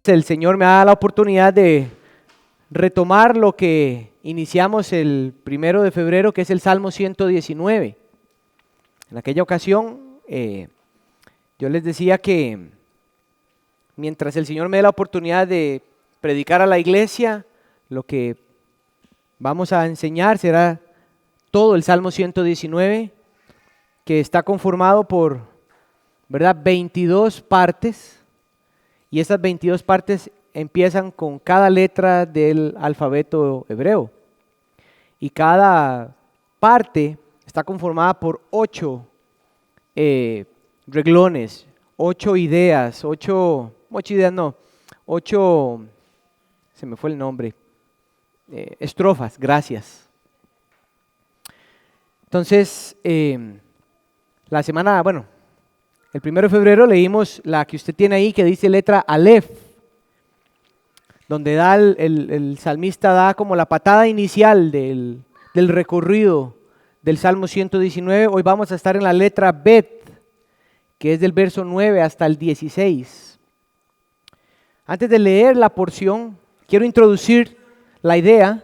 El Señor me da la oportunidad de retomar lo que iniciamos el 1 de febrero, que es el Salmo 119. En aquella ocasión yo les decía que mientras el Señor me dé la oportunidad de predicar a la iglesia, lo que vamos a enseñar será todo el Salmo 119, que está conformado por, ¿verdad?, 22 partes. Y esas 22 partes empiezan con cada letra del alfabeto hebreo. Y cada parte está conformada por 8 renglones, 8 ideas, 8 ideas no, 8, se me fue el nombre, estrofas, gracias. Entonces, la semana, bueno, el 1 de febrero leímos la que usted tiene ahí, que dice letra Aleph, donde da el salmista da como la patada inicial del recorrido del Salmo 119. Hoy vamos a estar en la letra Bet, que es del verso 9 hasta el 16. Antes de leer la porción, quiero introducir la idea,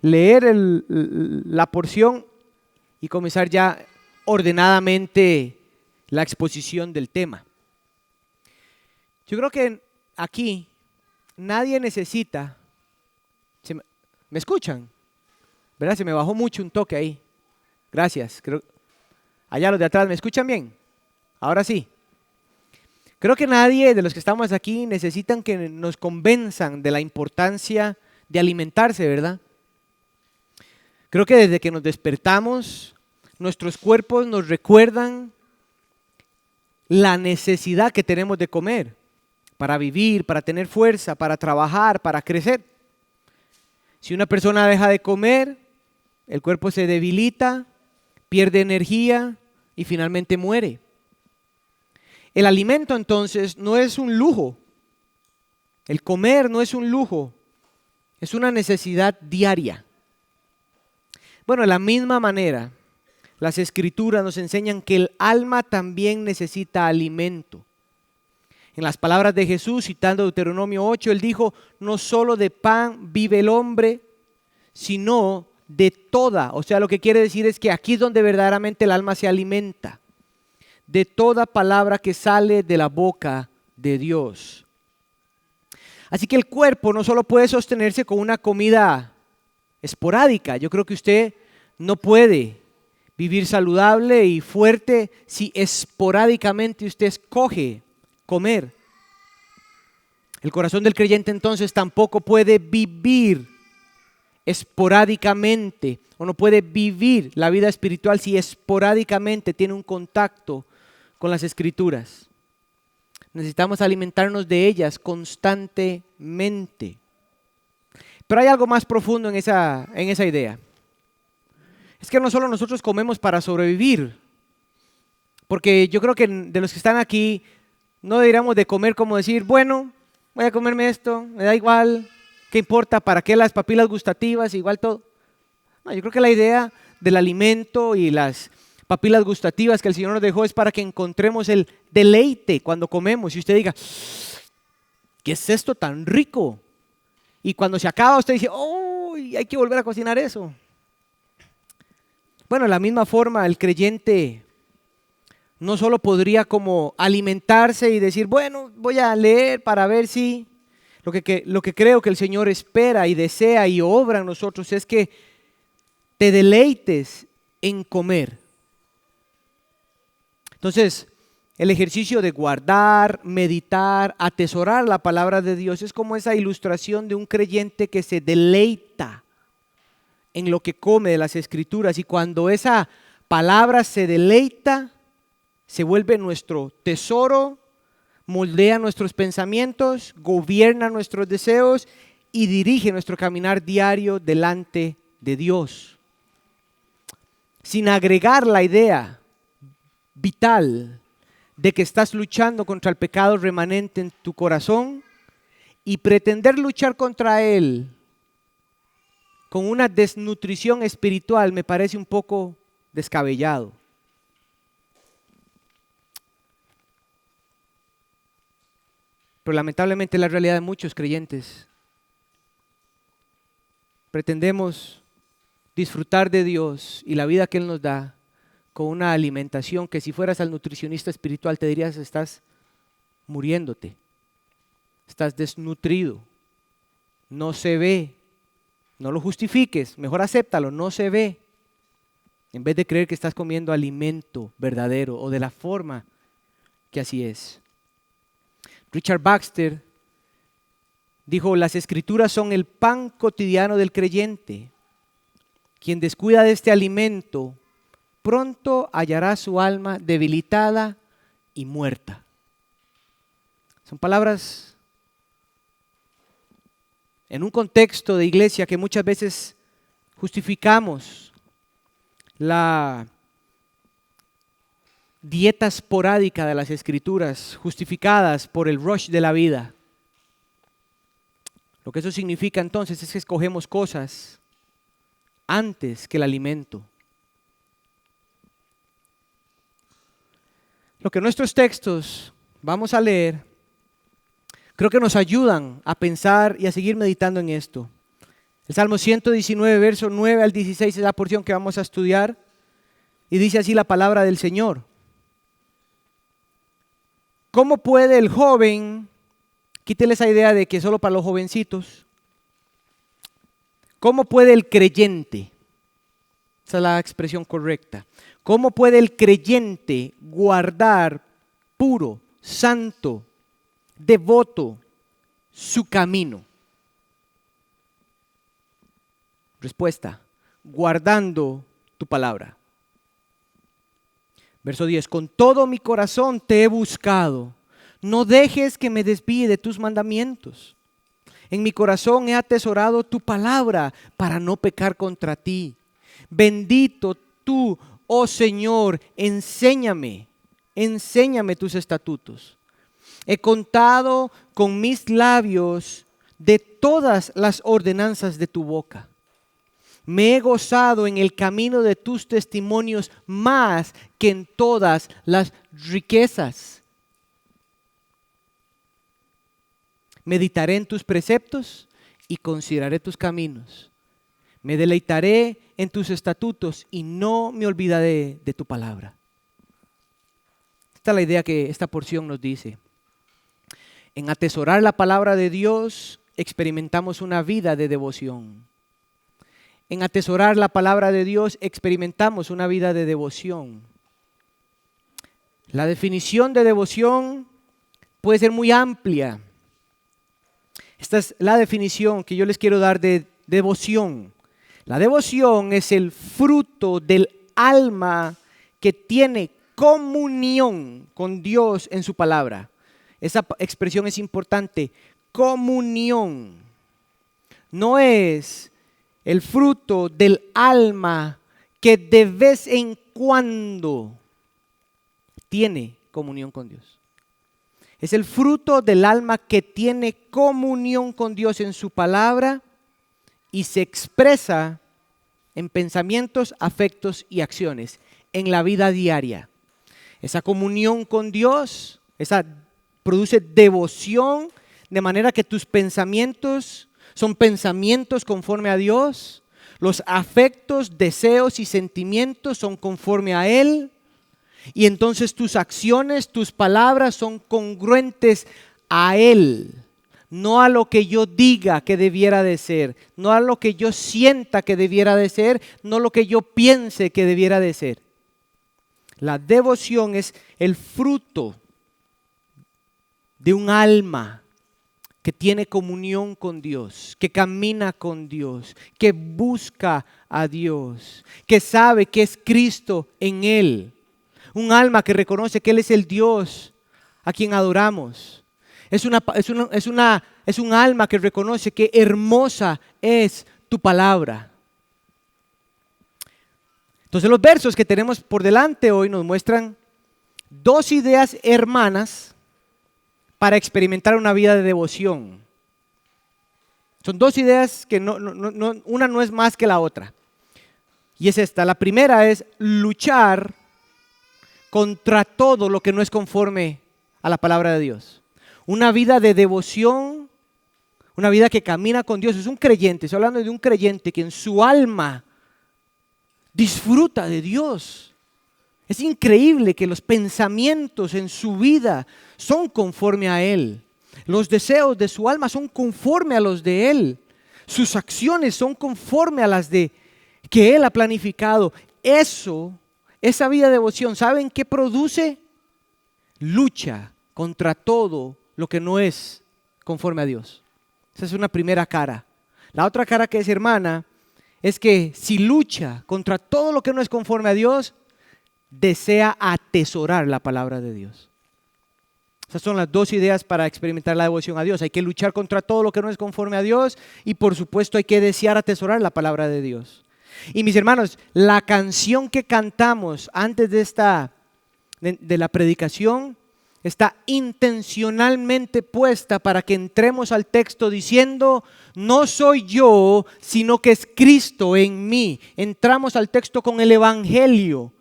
leer la porción y comenzar ya ordenadamente la exposición del tema. Yo creo que aquí nadie necesita, ¿me escuchan? ¿Verdad? Se me bajó mucho un toque ahí. Gracias. Allá los de atrás, ¿me escuchan bien? Ahora sí. Creo que nadie de los que estamos aquí necesitan que nos convenzan de la importancia de alimentarse, ¿verdad? Creo que desde que nos despertamos, nuestros cuerpos nos recuerdan la necesidad que tenemos de comer para vivir, para tener fuerza, para trabajar, para crecer. Si una persona deja de comer, el cuerpo se debilita, pierde energía y finalmente muere. El alimento entonces no es un lujo. El comer no es un lujo, es una necesidad diaria. Bueno, de la misma manera, las Escrituras nos enseñan que el alma también necesita alimento. En las palabras de Jesús, citando Deuteronomio 8, Él dijo: no solo de pan vive el hombre, sino de toda. O sea, lo que quiere decir es que aquí es donde verdaderamente el alma se alimenta. De toda palabra que sale de la boca de Dios. Así que el cuerpo no solo puede sostenerse con una comida esporádica. Yo creo que usted no puede vivir saludable y fuerte si esporádicamente usted escoge comer. El corazón del creyente entonces tampoco puede vivir esporádicamente, o no puede vivir la vida espiritual si esporádicamente tiene un contacto con las Escrituras. Necesitamos alimentarnos de ellas constantemente. Pero hay algo más profundo en esa idea. Es que no solo nosotros comemos para sobrevivir, porque yo creo que de los que están aquí no deberíamos de comer como decir, bueno, voy a comerme esto, me da igual, ¿qué importa? ¿Para qué las papilas gustativas? Igual todo. No, yo creo que la idea del alimento y las papilas gustativas que el Señor nos dejó es para que encontremos el deleite cuando comemos. Y usted diga, ¿qué es esto tan rico? Y cuando se acaba usted dice, ¡oh! Hay que volver a cocinar eso. Bueno, de la misma forma el creyente no solo podría como alimentarse y decir, bueno, voy a leer para ver si lo que creo que el Señor espera y desea y obra en nosotros es que te deleites en comer. Entonces, el ejercicio de guardar, meditar, atesorar la palabra de Dios es como esa ilustración de un creyente que se deleita en lo que come de las Escrituras, y cuando esa palabra se deleita, se vuelve nuestro tesoro, moldea nuestros pensamientos, gobierna nuestros deseos y dirige nuestro caminar diario delante de Dios. Sin agregar la idea vital de que estás luchando contra el pecado remanente en tu corazón y pretender luchar contra él con una desnutrición espiritual me parece un poco descabellado. pero lamentablemente es la realidad de muchos creyentes. Pretendemos disfrutar de Dios y la vida que Él nos da con una alimentación que si fueras al nutricionista espiritual te dirías estás muriéndote, estás desnutrido, no se ve, no lo justifiques, mejor acéptalo, no se ve, en vez de creer que estás comiendo alimento verdadero o de la forma que así es. Richard Baxter dijo, las escrituras son el pan cotidiano del creyente. Quien descuida de este alimento, pronto hallará su alma debilitada y muerta. Son palabras en un contexto de iglesia que muchas veces justificamos la dieta esporádica de las escrituras, justificadas por el rush de la vida. Lo que eso significa entonces es que escogemos cosas antes que el alimento. Lo que nuestros textos vamos a leer, creo que nos ayudan a pensar y a seguir meditando en esto. El Salmo 119, verso 9 al 16 es la porción que vamos a estudiar y dice así la palabra del Señor. ¿Cómo puede el joven, quítele esa idea de que solo para los jovencitos, cómo puede el creyente, esa es la expresión correcta, cómo puede el creyente guardar puro, santo, devoto su camino? Respuesta, guardando tu palabra. Verso 10, con todo mi corazón te he buscado, no dejes que me desvíe de tus mandamientos. En mi corazón he atesorado tu palabra para no pecar contra ti. Bendito tú, oh Señor, enséñame tus estatutos. He contado con mis labios de todas las ordenanzas de tu boca. Me he gozado en el camino de tus testimonios más que en todas las riquezas. Meditaré en tus preceptos y consideraré tus caminos. Me deleitaré en tus estatutos y no me olvidaré de tu palabra. Esta es la idea que esta porción nos dice. En atesorar la palabra de Dios experimentamos una vida de devoción. En atesorar la palabra de Dios experimentamos una vida de devoción. La definición de devoción puede ser muy amplia. Esta es la definición que yo les quiero dar de devoción. La devoción es el fruto del alma que tiene comunión con Dios en su palabra. Esa expresión es importante, comunión. No es el fruto del alma que de vez en cuando tiene comunión con Dios. Es el fruto del alma que tiene comunión con Dios en su palabra y se expresa en pensamientos, afectos y acciones en la vida diaria. Esa comunión con Dios, esa produce devoción de manera que tus pensamientos son pensamientos conforme a Dios, los afectos, deseos y sentimientos son conforme a Él, y entonces tus acciones, tus palabras son congruentes a Él, no a lo que yo diga que debiera de ser, no a lo que yo sienta que debiera de ser, no lo que yo piense que debiera de ser. La devoción es el fruto de un alma que tiene comunión con Dios, que camina con Dios, que busca a Dios, que sabe que es Cristo en él. Un alma que reconoce que Él es el Dios a quien adoramos. Es un alma que reconoce que hermosa es tu palabra. Entonces los versos que tenemos por delante hoy nos muestran dos ideas hermanas para experimentar una vida de devoción. Son dos ideas que una no es más que la otra. Y es esta. La primera es luchar contra todo lo que no es conforme a la palabra de Dios. una vida de devoción, una vida que camina con Dios. Es un creyente, estoy hablando de un creyente que en su alma disfruta de Dios. Es increíble que los pensamientos en su vida son conforme a Él. Los deseos de su alma son conforme a los de Él. Sus acciones son conforme a las de que Él ha planificado. Esa vida de devoción, ¿saben qué produce? Lucha contra todo lo que no es conforme a Dios. Esa es una primera cara. La otra cara que es, hermana, es que si lucha contra todo lo que no es conforme a Dios, desea atesorar la palabra de Dios. Esas son las dos ideas para experimentar la devoción a Dios. Hay que luchar contra todo lo que no es conforme a Dios y por supuesto hay que desear atesorar la palabra de Dios. Y mis hermanos, la canción que cantamos antes de la predicación está intencionalmente puesta para que entremos al texto diciendo: no soy yo, sino que es Cristo en mí. Entramos al texto con el Evangelio,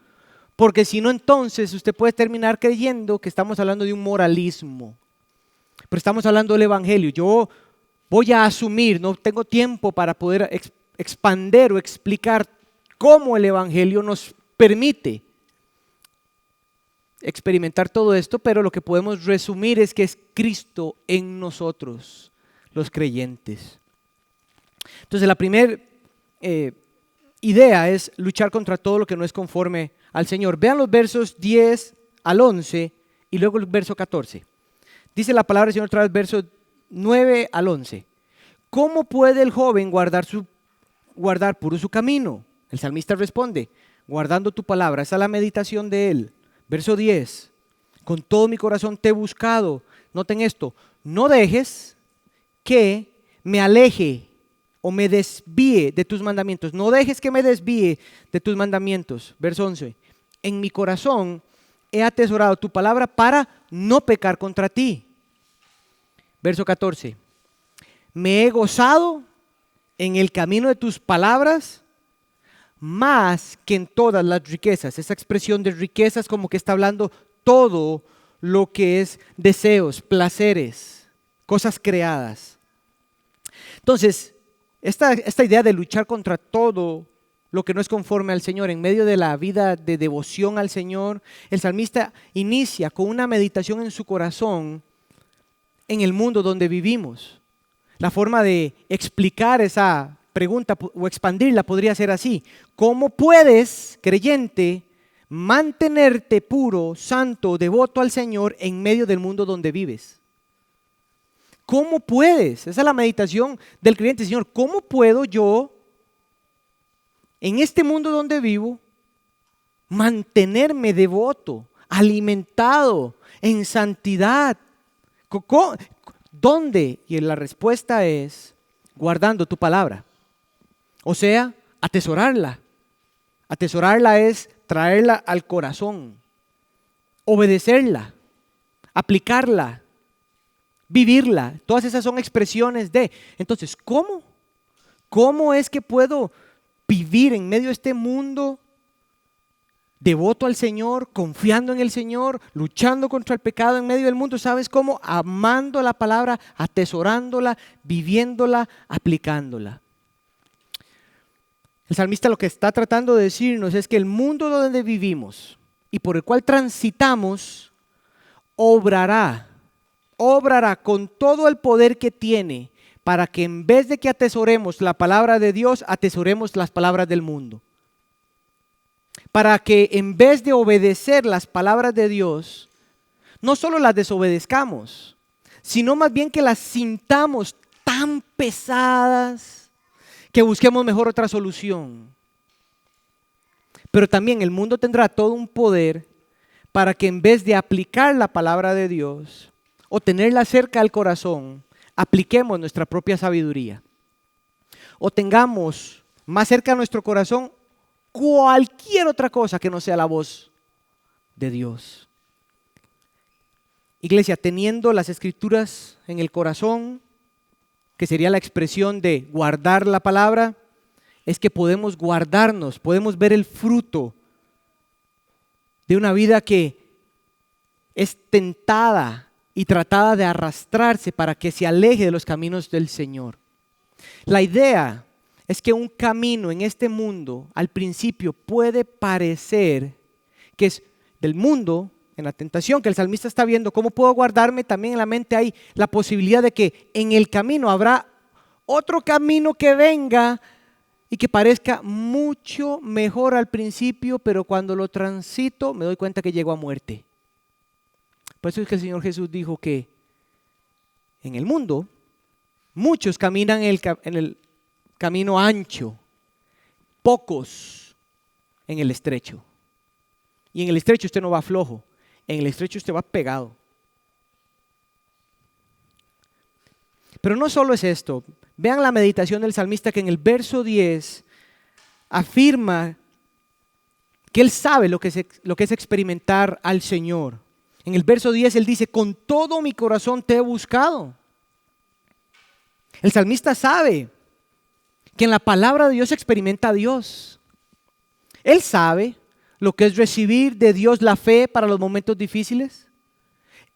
porque si no, entonces usted puede terminar creyendo que estamos hablando de un moralismo. Pero estamos hablando del Evangelio. Yo voy a asumir, no tengo tiempo para poder expander o explicar cómo el Evangelio nos permite experimentar todo esto, pero lo que podemos resumir es que es Cristo en nosotros, los creyentes. Entonces la primera idea es luchar contra todo lo que no es conforme al Señor. Vean los versos 10 al 11 y luego el verso 14. Dice la palabra del Señor otra vez, versos 9 al 11. ¿Cómo puede el joven guardar puro su camino? El salmista responde: guardando tu palabra. Esa es la meditación de él. Verso 10. Con todo mi corazón te he buscado. Noten esto: no dejes que me aleje o me desvíe de tus mandamientos. No dejes que me desvíe de tus mandamientos. Verso 11. En mi corazón he atesorado tu palabra para no pecar contra ti. Verso 14. Me he gozado en el camino de tus palabras más que en todas las riquezas. Esa expresión de riquezas como que está hablando todo lo que es deseos, placeres, cosas creadas. Entonces, esta idea de luchar contra todo lo que no es conforme al Señor en medio de la vida de devoción al Señor, el salmista inicia con una meditación en su corazón en el mundo donde vivimos. La forma de explicar esa pregunta o expandirla podría ser así: ¿cómo puedes, creyente, mantenerte puro, santo, devoto al Señor en medio del mundo donde vives? ¿Cómo puedes? Esa es la meditación del creyente. Señor, ¿cómo puedo yo, en este mundo donde vivo, mantenerme devoto, alimentado, en santidad? ¿Dónde? Y la respuesta es guardando tu palabra. O sea, atesorarla. Atesorarla es traerla al corazón, obedecerla, aplicarla, vivirla. Todas esas son expresiones de. Entonces, ¿cómo? ¿Cómo es que puedo vivir en medio de este mundo devoto al Señor, confiando en el Señor, luchando contra el pecado en medio del mundo? ¿Sabes cómo? Amando la palabra, atesorándola, viviéndola, aplicándola. El salmista lo que está tratando de decirnos es que el mundo donde vivimos y por el cual transitamos obrará con todo el poder que tiene para que en vez de que atesoremos la palabra de Dios, atesoremos las palabras del mundo. Para que en vez de obedecer las palabras de Dios, no solo las desobedezcamos, sino más bien que las sintamos tan pesadas que busquemos mejor otra solución. Pero también el mundo tendrá todo un poder para que en vez de aplicar la palabra de Dios o tenerla cerca al corazón, apliquemos nuestra propia sabiduría o tengamos más cerca a nuestro corazón cualquier otra cosa que no sea la voz de Dios. Iglesia, teniendo las Escrituras en el corazón, que sería la expresión de guardar la palabra, es que podemos guardarnos, podemos ver el fruto de una vida que es tentada y trataba de arrastrarse para que se aleje de los caminos del Señor. La idea es que un camino en este mundo al principio puede parecer que es del mundo, en la tentación que el salmista está viendo. ¿Cómo puedo guardarme? También en la mente hay la posibilidad de que en el camino habrá otro camino que venga y que parezca mucho mejor al principio, pero cuando lo transito me doy cuenta que llego a muerte. Por eso es que el Señor Jesús dijo que en el mundo muchos caminan en el camino ancho, pocos en el estrecho. Y en el estrecho usted no va flojo, en el estrecho usted va pegado. Pero no solo es esto. Vean la meditación del salmista que en el verso 10 afirma que él sabe lo que es experimentar al Señor. En el verso 10 él dice, con todo mi corazón te he buscado. El salmista sabe que en la palabra de Dios se experimenta a Dios. Él sabe lo que es recibir de Dios la fe para los momentos difíciles.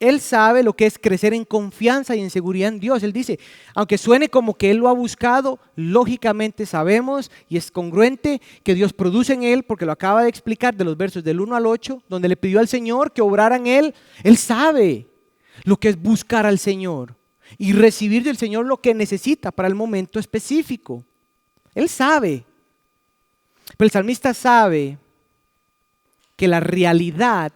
Él sabe lo que es crecer en confianza y en seguridad en Dios. Él dice, aunque suene como que Él lo ha buscado, lógicamente sabemos y es congruente que Dios produce en Él, porque lo acaba de explicar de los versos del 1 al 8, donde le pidió al Señor que obrara en Él. Él sabe lo que es buscar al Señor y recibir del Señor lo que necesita para el momento específico. Él sabe. Pero el salmista sabe que la realidad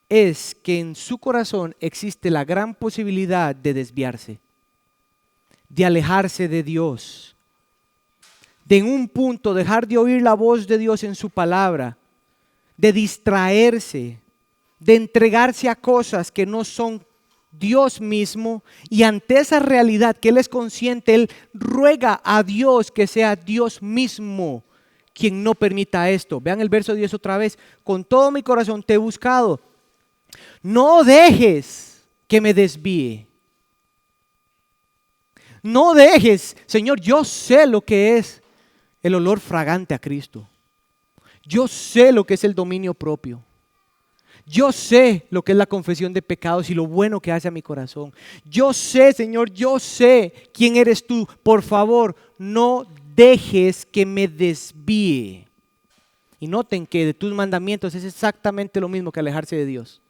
es que en su corazón existe la gran posibilidad de desviarse, de alejarse de Dios, de en un punto dejar de oír la voz de Dios en su palabra, de distraerse, de entregarse a cosas que no son Dios mismo, y ante esa realidad que él es consciente, él ruega a Dios que sea Dios mismo quien no permita esto. Vean el verso 10 otra vez. Con todo mi corazón te he buscado. No dejes que me desvíe. No dejes, Señor, yo sé lo que es el olor fragante a Cristo. Yo sé lo que es el dominio propio. Yo sé lo que es la confesión de pecados y lo bueno que hace a mi corazón. Yo sé, Señor, yo sé quién eres tú. Por favor, no dejes que me desvíe. Y noten que de tus mandamientos es exactamente lo mismo que alejarse de Dios.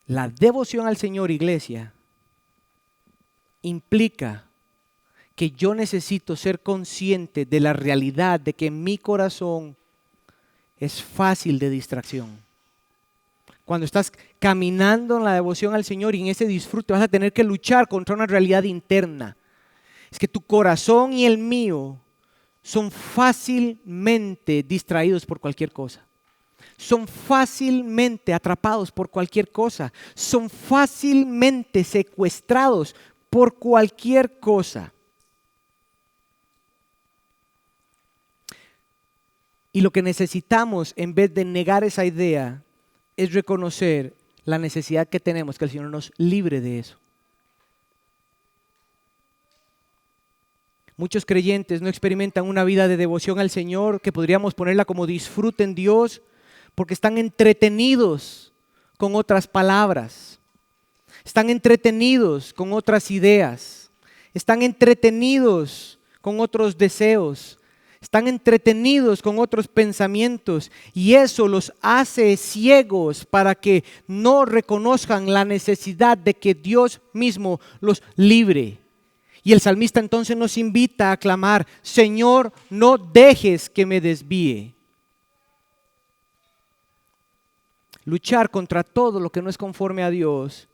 La devoción al Señor, iglesia, implica que yo necesito ser consciente de la realidad de que mi corazón es fácil de distracción. Cuando estás caminando en la devoción al Señor y en ese disfrute vas a tener que luchar contra una realidad interna. Es que tu corazón y el mío son fácilmente distraídos por cualquier cosa. Son fácilmente atrapados por cualquier cosa. Son fácilmente secuestrados por cualquier cosa. Y lo que necesitamos, en vez de negar esa idea, es reconocer la necesidad que tenemos, que el Señor nos libre de eso. Muchos creyentes no experimentan una vida de devoción al Señor, que podríamos ponerla como disfrute en Dios, porque están entretenidos con otras palabras, están entretenidos con otras ideas, están entretenidos con otros deseos, están entretenidos con otros pensamientos, y eso los hace ciegos para que no reconozcan la necesidad de que Dios mismo los libre. Y el salmista entonces nos invita a clamar: Señor, no dejes que me desvíe. Luchar contra todo lo que no es conforme a Dios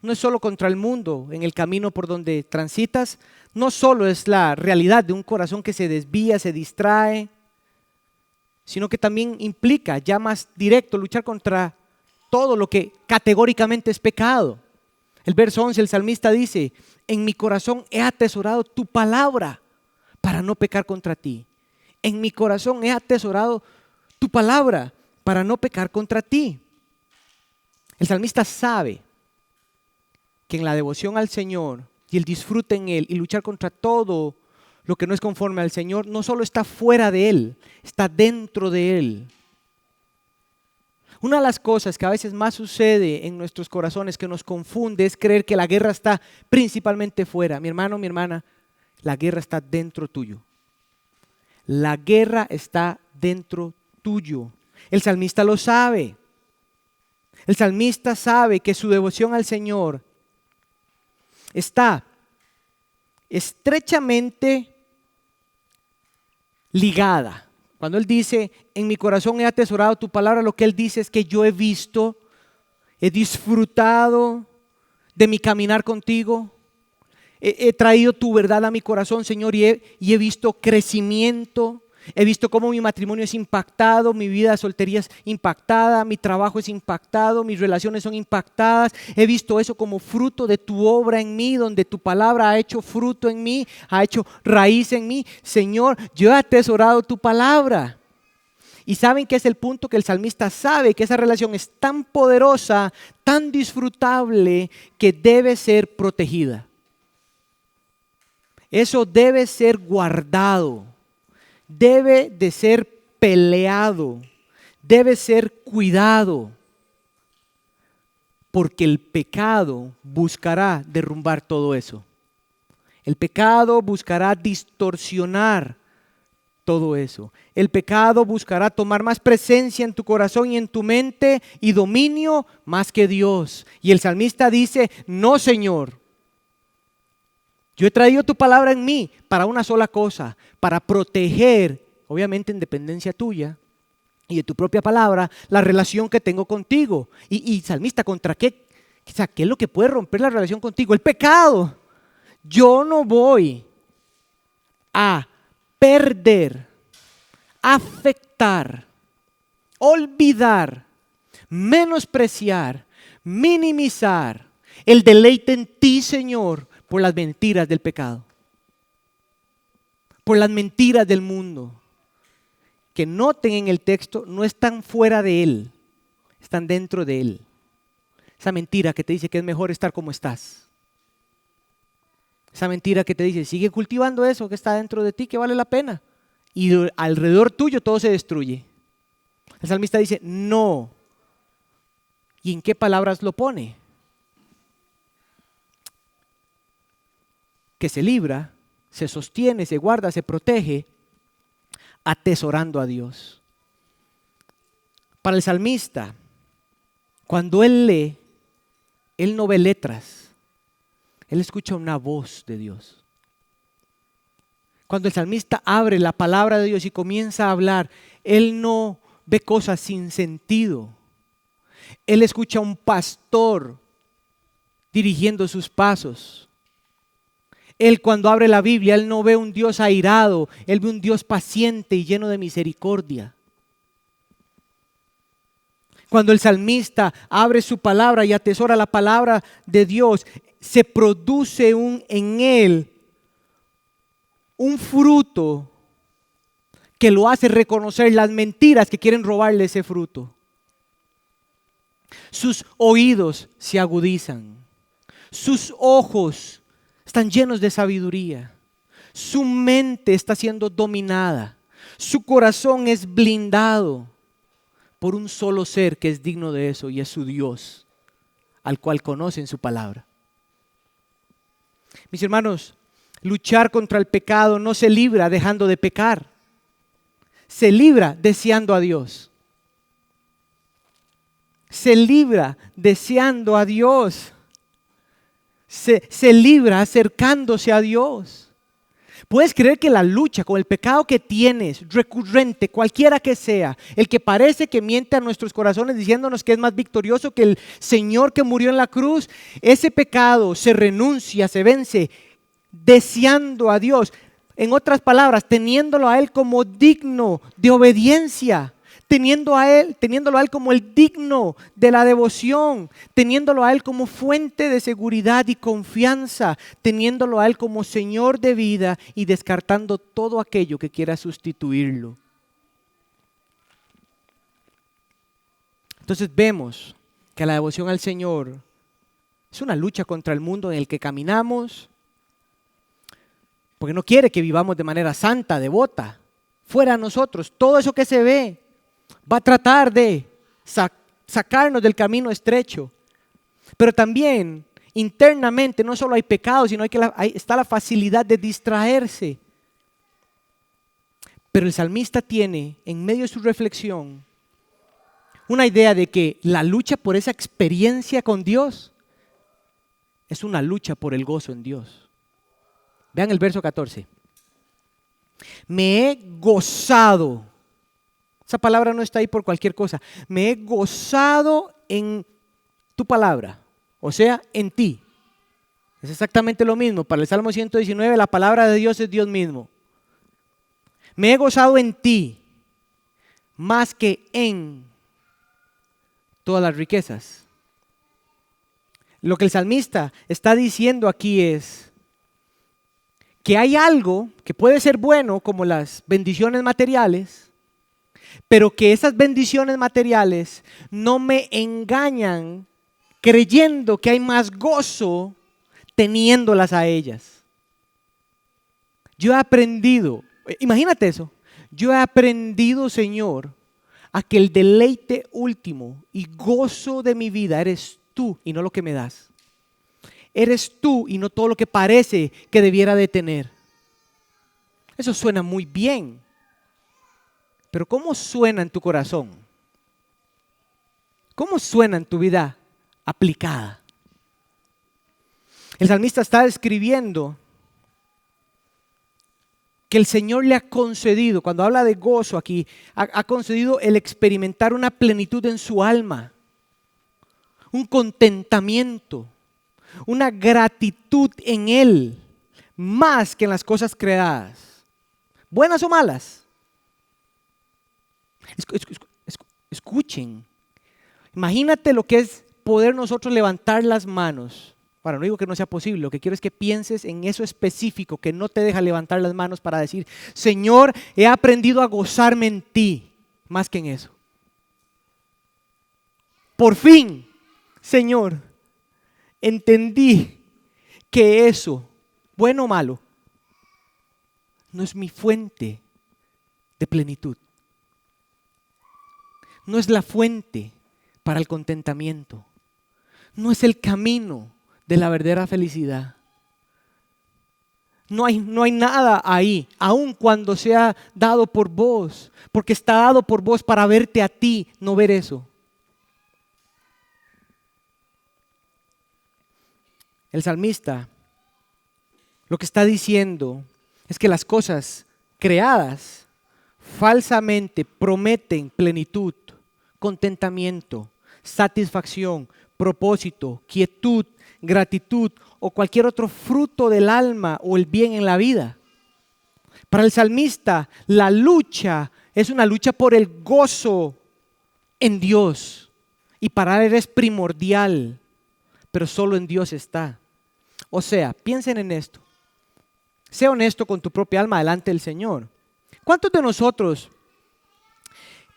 no es solo contra el mundo en el camino por donde transitas, no solo es la realidad de un corazón que se desvía, se distrae, sino que también implica, ya más directo, luchar contra todo lo que categóricamente es pecado. El verso 11, el salmista dice: en mi corazón he atesorado tu palabra para no pecar contra ti. En mi corazón he atesorado tu palabra para no pecar contra ti. El salmista sabe que en la devoción al Señor y el disfrute en Él y luchar contra todo lo que no es conforme al Señor, no solo está fuera de Él, está dentro de Él. Una de las cosas que a veces más sucede en nuestros corazones que nos confunde es creer que la guerra está principalmente fuera. Mi hermano, mi hermana, la guerra está dentro tuyo. La guerra está dentro tuyo. El salmista lo sabe. El salmista sabe que su devoción al Señor está estrechamente ligada. Cuando él dice, en mi corazón he atesorado tu palabra, lo que él dice es que yo he visto, he disfrutado de mi caminar contigo. He traído tu verdad a mi corazón, Señor, y he visto crecimiento. He visto cómo mi matrimonio es impactado, mi vida de soltería es impactada, mi trabajo es impactado, mis relaciones son impactadas. He visto eso como fruto de tu obra en mí, donde tu palabra ha hecho fruto en mí, ha hecho raíz en mí. Señor, yo he atesorado tu palabra. Y saben que es el punto que el salmista sabe que esa relación es tan poderosa, tan disfrutable, que debe ser protegida. Eso debe ser guardado, debe de ser peleado, debe ser cuidado, porque el pecado buscará derrumbar todo eso. El pecado buscará distorsionar todo eso. El pecado buscará tomar más presencia en tu corazón y en tu mente y dominio más que Dios. Y el salmista dice, no, Señor. Yo he traído tu palabra en mí para una sola cosa, para proteger, obviamente en dependencia tuya y de tu propia palabra, la relación que tengo contigo. Y salmista, ¿contra qué? O sea, ¿qué es lo que puede romper la relación contigo? El pecado. Yo no voy a perder, afectar, olvidar, menospreciar, minimizar el deleite en ti, Señor, por las mentiras del pecado, por las mentiras del mundo, que noten en el texto, no están fuera de él, están dentro de él. Esa mentira que te dice que es mejor estar como estás. Esa mentira que te dice, sigue cultivando eso que está dentro de ti, que vale la pena. Y alrededor tuyo todo se destruye. El salmista dice, no. ¿Y en qué palabras lo pone? Que se libra, se sostiene, se guarda, se protege, atesorando a Dios. Para el salmista, cuando él lee, él no ve letras, él escucha una voz de Dios. Cuando el salmista abre la palabra de Dios y comienza a hablar, él no ve cosas sin sentido. Él escucha a un pastor dirigiendo sus pasos. Él cuando abre la Biblia, él no ve un Dios airado, él ve un Dios paciente y lleno de misericordia. Cuando el salmista abre su palabra y atesora la palabra de Dios, se produce en él un fruto que lo hace reconocer las mentiras que quieren robarle ese fruto. Sus oídos se agudizan, sus ojos están llenos de sabiduría, su mente está siendo dominada, su corazón es blindado por un solo ser que es digno de eso y es su Dios, al cual conocen su palabra. Mis hermanos, luchar contra el pecado no se libra dejando de pecar, se libra deseando a Dios. Se libra deseando a Dios. Se libra acercándose a Dios. ¿Puedes creer que la lucha con el pecado que tienes, recurrente, cualquiera que sea, el que parece que miente a nuestros corazones diciéndonos que es más victorioso que el Señor que murió en la cruz, ese pecado se renuncia, se vence deseando a Dios? En otras palabras, teniéndolo a Él como digno de obediencia. Teniéndolo a Él como el digno de la devoción, teniéndolo a Él como fuente de seguridad y confianza, teniéndolo a Él como Señor de vida y descartando todo aquello que quiera sustituirlo. Entonces vemos que la devoción al Señor es una lucha contra el mundo en el que caminamos, Porque no quiere que vivamos de manera santa, devota, fuera de nosotros. Todo eso que se ve va a tratar de sacarnos del camino estrecho. Pero también internamente no solo hay pecado, sino está la facilidad de distraerse. Pero el salmista tiene en medio de su reflexión una idea de que la lucha por esa experiencia con Dios es una lucha por el gozo en Dios. Vean el verso 14. Me he gozado. Esa palabra no está ahí por cualquier cosa. Me he gozado en tu palabra, o sea, en ti. Es exactamente lo mismo. Para el Salmo 119, la palabra de Dios es Dios mismo. Me he gozado en ti más que en todas las riquezas. Lo que el salmista está diciendo aquí es que hay algo que puede ser bueno, como las bendiciones materiales, pero que esas bendiciones materiales no me engañan creyendo que hay más gozo teniéndolas a ellas. Yo he aprendido, imagínate eso, yo he aprendido, Señor, a que el deleite último y gozo de mi vida eres tú y no lo que me das. Eres tú y no todo lo que parece que debiera de tener. Eso suena muy bien, pero ¿cómo suena en tu corazón? ¿Cómo suena en tu vida aplicada? El salmista está describiendo que el Señor le ha concedido, cuando habla de gozo aquí, ha concedido el experimentar una plenitud en su alma, un contentamiento, una gratitud en Él, más que en las cosas creadas, buenas o malas. Escuchen, imagínate lo que es poder nosotros levantar las manos. Bueno, no digo que no sea posible, lo que quiero es que pienses en eso específico que no te deja levantar las manos para decir, Señor, he aprendido a gozarme en ti, más que en eso. Por fin, Señor, entendí que eso, bueno o malo, no es mi fuente de plenitud. No es la fuente para el contentamiento. No es el camino de la verdadera felicidad. No hay nada ahí, aun cuando sea dado por vos, porque está dado por vos para verte a ti, no ver eso. El salmista lo que está diciendo es que las cosas creadas falsamente prometen plenitud, contentamiento, satisfacción, propósito, quietud, gratitud o cualquier otro fruto del alma o el bien en la vida. Para el salmista, la lucha es una lucha por el gozo en Dios y para él es primordial, pero solo en Dios está. O sea, piensen en esto. Sé honesto con tu propia alma delante del Señor. ¿Cuántos de nosotros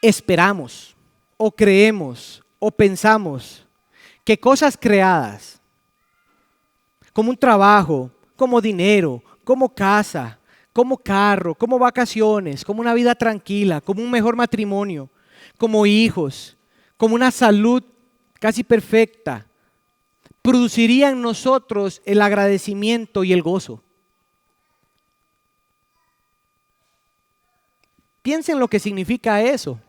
esperamos o creemos o pensamos que cosas creadas, como un trabajo, como dinero, como casa, como carro, como vacaciones, como una vida tranquila, como un mejor matrimonio, como hijos, como una salud casi perfecta, produciría en nosotros el agradecimiento y el gozo? Piensen lo que significa eso,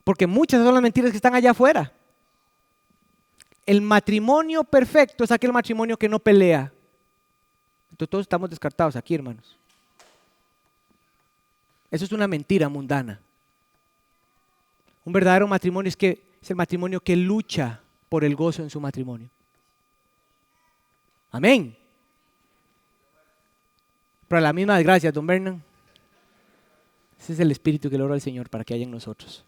porque muchas son las mentiras que están allá afuera. El matrimonio perfecto es aquel matrimonio que no pelea. Entonces todos estamos descartados aquí, hermanos. Eso es una mentira mundana. Un verdadero matrimonio es el matrimonio que lucha por el gozo en su matrimonio. Amén. Para la misma gracia, don Bernan. Ese es el espíritu que le ora al Señor para que haya en nosotros.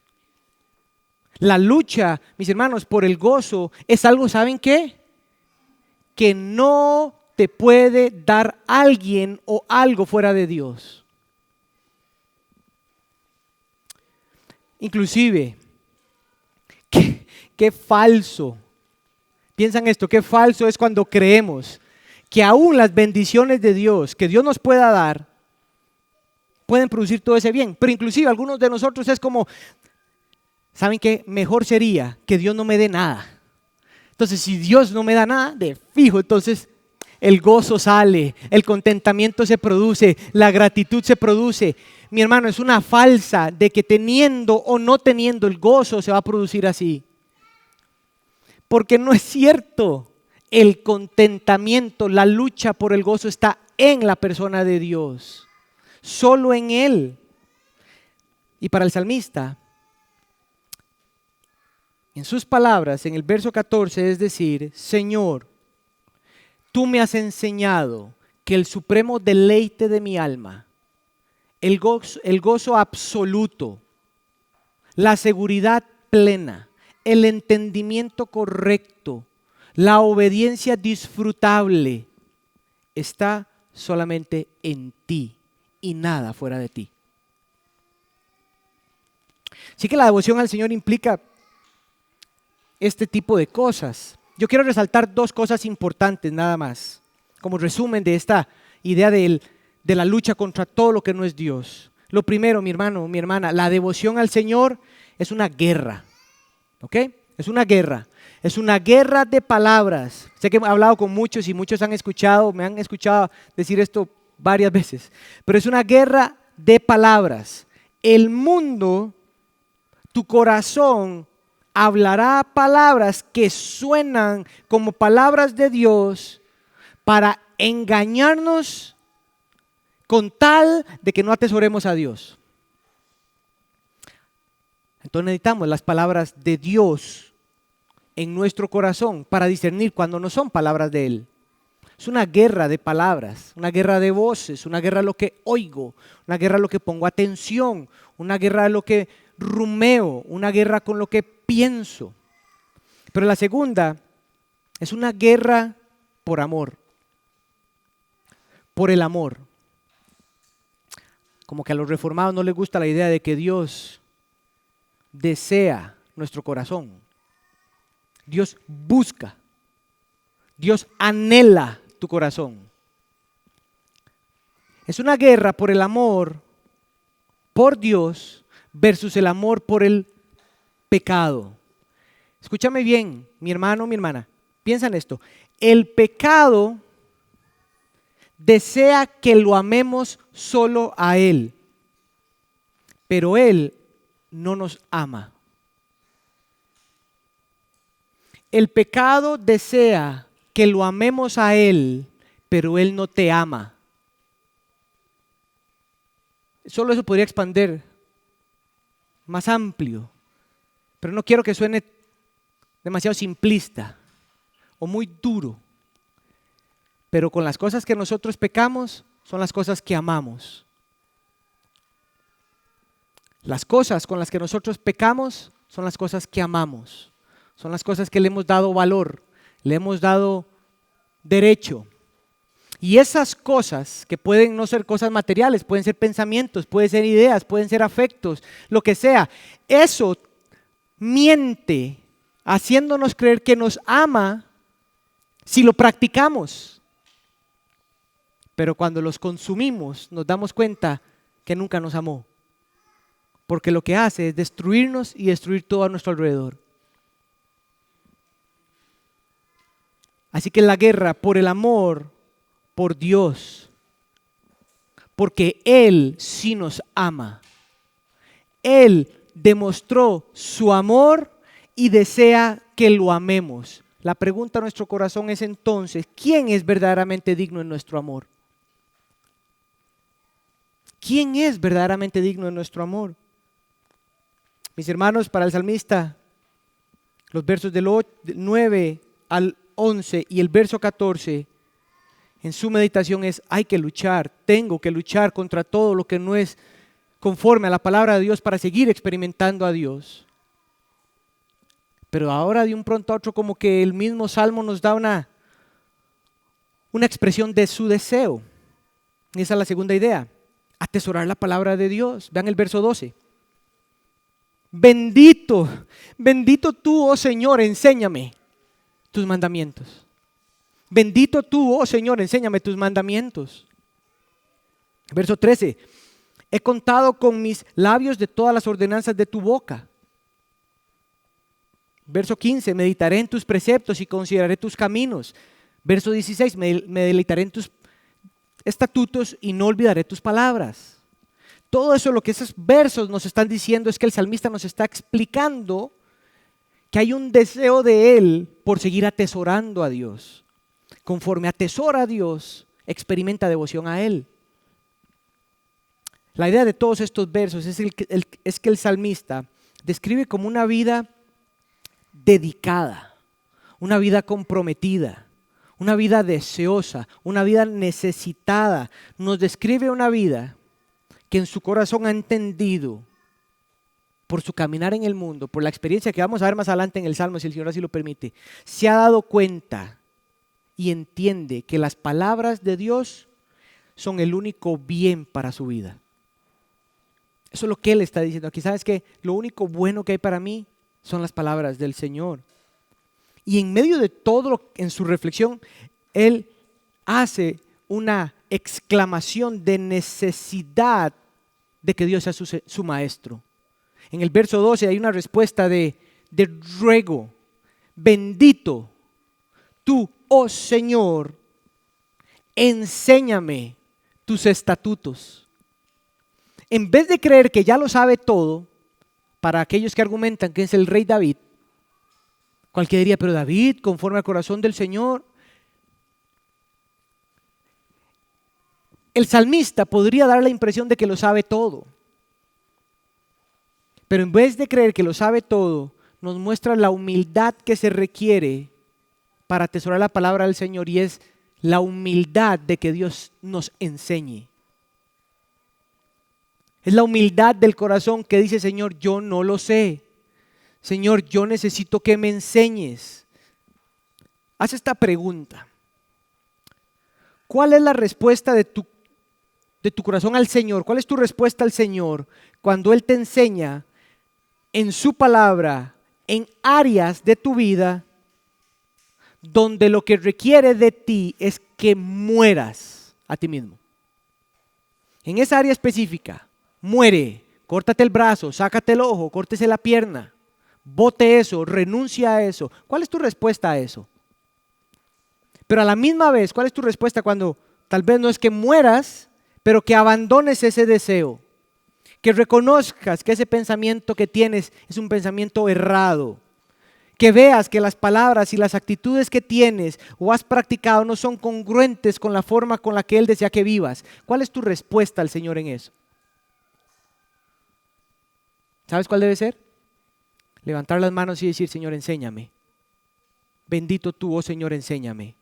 La lucha, mis hermanos, por el gozo es algo, ¿saben qué? Que no te puede dar alguien o algo fuera de Dios. Inclusive, qué falso. Piensan esto, qué falso es cuando creemos que aún las bendiciones de Dios, que Dios nos pueda dar, pueden producir todo ese bien. Pero inclusive algunos de nosotros es como, ¿saben qué? Mejor sería que Dios no me dé nada. Entonces, si Dios no me da nada, de fijo, entonces el gozo sale, el contentamiento se produce, la gratitud se produce. Mi hermano, es una falsa de que teniendo o no teniendo el gozo se va a producir así. Porque no es cierto. El contentamiento, la lucha por el gozo está en la persona de Dios, solo en Él. Y para el salmista, en sus palabras, en el verso 14, es decir, Señor, tú me has enseñado que el supremo deleite de mi alma, el gozo absoluto, la seguridad plena, el entendimiento correcto, la obediencia disfrutable, está solamente en ti y nada fuera de ti. Así que la devoción al Señor implica este tipo de cosas. Yo quiero resaltar dos cosas importantes nada más, como resumen de esta idea de la lucha contra todo lo que no es Dios. Lo primero, mi hermano, mi hermana, la devoción al Señor es una guerra, ¿ok? Es una guerra. Es una guerra de palabras. Sé que he hablado con muchos y muchos me han escuchado decir esto varias veces, pero es una guerra de palabras. El mundo, tu corazón, hablará palabras que suenan como palabras de Dios para engañarnos con tal de que no atesoremos a Dios. Entonces necesitamos las palabras de Dios en nuestro corazón para discernir cuando no son palabras de Él. Es una guerra de palabras, una guerra de voces, una guerra a lo que oigo, una guerra a lo que pongo atención, una guerra a lo que rumeo, una guerra con lo que pienso. Pero la segunda es una guerra por amor, por el amor. Como que a los reformados no les gusta la idea de que Dios desea nuestro corazón. Dios busca, Dios anhela tu corazón. Es una guerra por el amor por Dios versus el amor por el pecado. Escúchame bien, mi hermano, mi hermana, piensa en esto. El pecado desea que lo amemos solo a Él, pero Él no nos ama. El pecado desea que lo amemos a Él, pero Él no te ama. Solo eso podría expandir más amplio, pero no quiero que suene demasiado simplista o muy duro. Pero con las cosas que nosotros pecamos son las cosas que amamos. Las cosas con las que nosotros pecamos son las cosas que amamos. Son las cosas que le hemos dado valor, le hemos dado derecho. Y esas cosas, que pueden no ser cosas materiales, pueden ser pensamientos, pueden ser ideas, pueden ser afectos, lo que sea, eso miente haciéndonos creer que nos ama si lo practicamos. Pero cuando los consumimos nos damos cuenta que nunca nos amó. Porque lo que hace es destruirnos y destruir todo a nuestro alrededor. Así que la guerra por el amor, por Dios, porque Él sí nos ama. Él demostró su amor y desea que lo amemos. La pregunta a nuestro corazón es entonces, ¿quién es verdaderamente digno en nuestro amor? ¿Quién es verdaderamente digno de nuestro amor? Mis hermanos, para el salmista, los versos del 9 al 11 y el verso 14, en su meditación es, hay que luchar, tengo que luchar contra todo lo que no es conforme a la palabra de Dios para seguir experimentando a Dios. Pero ahora de un pronto a otro como que el mismo Salmo nos da una expresión de su deseo. Y esa es la segunda idea, atesorar la palabra de Dios. Vean el verso 12. Bendito, bendito tú, oh Señor, enséñame tus mandamientos. Bendito tú, oh Señor, enséñame tus mandamientos. Verso 13. He contado con mis labios de todas las ordenanzas de tu boca. Verso 15. Meditaré en tus preceptos y consideraré tus caminos. Verso 16. Me deleitaré en tus estatutos y no olvidaré tus palabras. Todo eso, lo que esos versos nos están diciendo es que el salmista nos está explicando que hay un deseo de él por seguir atesorando a Dios. Conforme atesora a Dios, experimenta devoción a Él. La idea de todos estos versos es que el salmista describe como una vida dedicada, una vida comprometida, una vida deseosa, una vida necesitada. Nos describe una vida que en su corazón ha entendido, por su caminar en el mundo, por la experiencia que vamos a ver más adelante en el Salmo, si el Señor así lo permite, se ha dado cuenta y entiende que las palabras de Dios son el único bien para su vida. Eso es lo que él está diciendo aquí. ¿Sabes qué? Lo único bueno que hay para mí son las palabras del Señor. Y en medio de todo, en su reflexión, él hace una exclamación de necesidad de que Dios sea su maestro. En el verso 12 hay una respuesta de ruego. Bendito tú, oh Señor, enséñame tus estatutos. En vez de creer que ya lo sabe todo, para aquellos que argumentan que es el rey David, cualquiera diría, pero David, conforme al corazón del Señor. El salmista podría dar la impresión de que lo sabe todo. Pero en vez de creer que lo sabe todo, nos muestra la humildad que se requiere para atesorar la palabra del Señor, y es la humildad de que Dios nos enseñe. Es la humildad del corazón que dice, Señor, yo no lo sé. Señor, yo necesito que me enseñes. Haz esta pregunta. ¿Cuál es la respuesta de tu corazón al Señor? ¿Cuál es tu respuesta al Señor cuando Él te enseña en su palabra, en áreas de tu vida donde lo que requiere de ti es que mueras a ti mismo? En esa área específica, muere, córtate el brazo, sácate el ojo, córtese la pierna, bote eso, renuncia a eso. ¿Cuál es tu respuesta a eso? Pero a la misma vez, ¿cuál es tu respuesta cuando tal vez no es que mueras, pero que abandones ese deseo? Que reconozcas que ese pensamiento que tienes es un pensamiento errado. Que veas que las palabras y las actitudes que tienes o has practicado no son congruentes con la forma con la que Él desea que vivas. ¿Cuál es tu respuesta al Señor en eso? ¿Sabes cuál debe ser? Levantar las manos y decir, Señor, enséñame. Bendito tú, oh Señor, enséñame.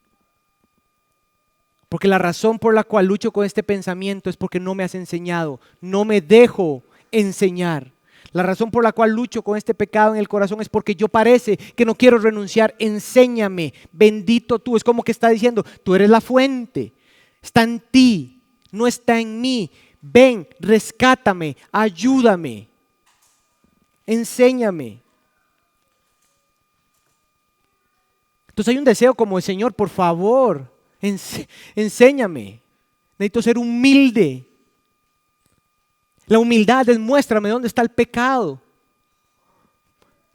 Porque la razón por la cual lucho con este pensamiento es porque no me has enseñado, no me dejo enseñar. La razón por la cual lucho con este pecado en el corazón es porque yo parece que no quiero renunciar. Enséñame, bendito tú. Es como que está diciendo, tú eres la fuente, está en ti, no está en mí. Ven, rescátame, ayúdame, enséñame. Entonces hay un deseo como el Señor, por favor, enséñame. Necesito ser humilde. La humildad es muéstrame dónde está el pecado.